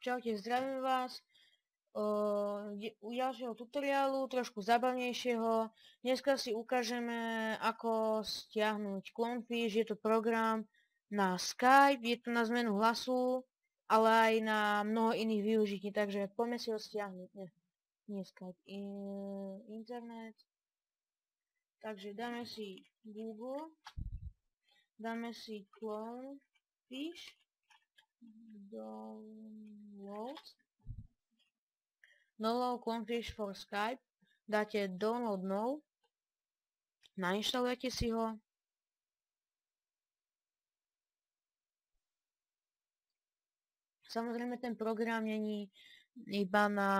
Čaute, zdravím vás u ďalšieho tutoriálu, trošku zábavnejšieho. Dneska si ukážeme, ako stiahnuť Clonefish. Je to program na Skype, je to na zmenu hlasu, ale aj na mnoho iných využití, takže poďme si ho stiahnuť. Nie Skype, internet. Takže dáme si Google, dáme si Clonefish, download Clonefish for Skype, dáte download now, nainštalujete si ho. Samozrejme ten program není iba na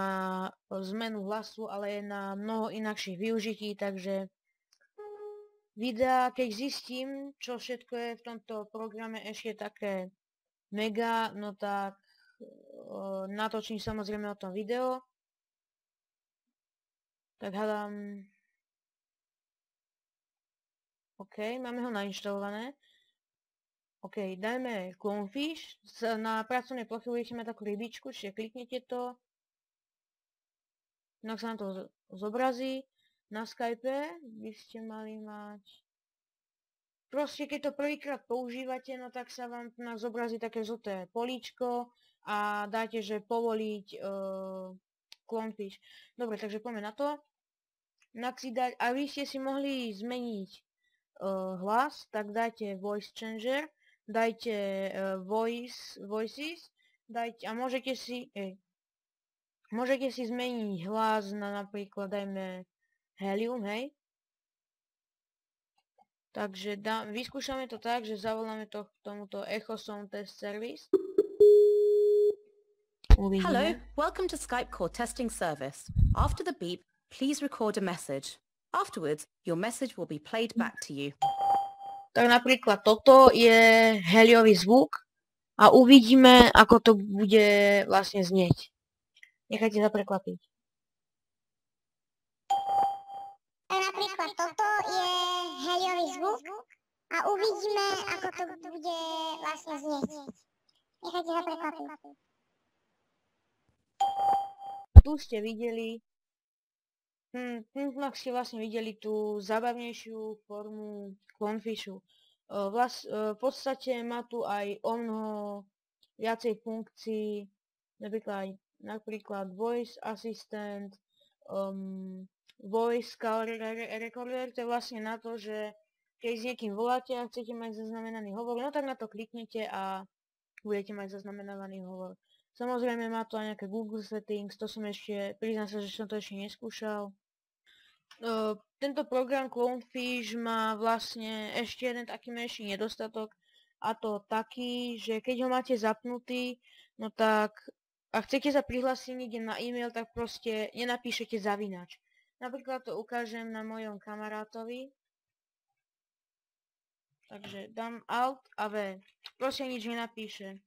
zmenu hlasu, ale je na mnoho inakších využití, takže videa, keď zistím, čo všetko je v tomto programe ešte také mega, no tak natočím samozrejme o tom video. Tak hádam. OK, máme ho nainštalované. OK, dajme Clonefish. Na pracovnej ploche budete mať takú rybičku, čiže kliknete to. Inak sa nám to zobrazí. Na Skype by ste mali mať... Proste keď to prvýkrát používate, no tak sa vám zobrazí také žlté políčko a dáte, že povoliť Clonefish. Dobre, takže poďme na to. Aby ste si mohli zmeniť hlas, tak dajte voice changer, dajte voices, dajte, a môžete si zmeniť hlas na napríklad, dajme Helium, hej. Takže vyskúšame to tak, že zavoláme to k tomuto Echo Sound Test Service. Uvidíme. Hello, welcome to Skype call testing service. After the beep, please record a message. Afterwards, your message will be played back to you. Tak napríklad toto je heliový zvuk a uvidíme, ako to bude vlastne znieť. Nechajte sa prekvapiť. Tak napríklad toto je heliový zvuk a uvidíme, ako to bude vlastne znieť. Nechajte sa prekvapiť. Tu ste videli, ste vlastne videli tú zábavnejšiu formu Clonefishu. V podstate má tu aj o mnoho viacej funkcií, napríklad voice assistant, voice call recorder, to je vlastne na to, že keď s niekým voláte a chcete mať zaznamenaný hovor, no tak na to kliknete a budete mať zaznamenaný hovor. Samozrejme má to aj nejaké Google settings, to som priznám sa, že som to ešte neskúšal. Tento program Clonefish má vlastne ešte jeden taký menší nedostatok, a to taký, že keď ho máte zapnutý, no tak a chcete sa prihlásiť niekde na e-mail, tak proste nenapíšete zavinač. Napríklad to ukážem na mojom kamarátovi. Takže dám Alt a V. Proste nič nenapíše.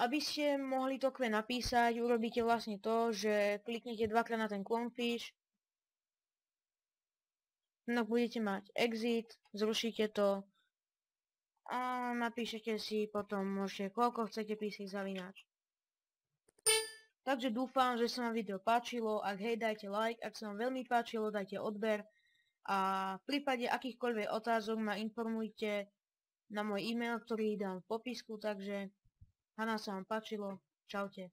Aby ste mohli to napísať, urobíte vlastne to, že kliknete dvakrát na ten Clonefish. No budete mať exit, zrušíte to a napíšete si potom môžete koľko chcete písať zavinač. Takže dúfam, že sa vám video páčilo, ak hej dajte like, ak sa vám veľmi páčilo dajte odber a v prípade akýchkoľvek otázok ma informujte na môj e-mail, ktorý dám v popisku, takže Hana, sa vám páčilo, čaute.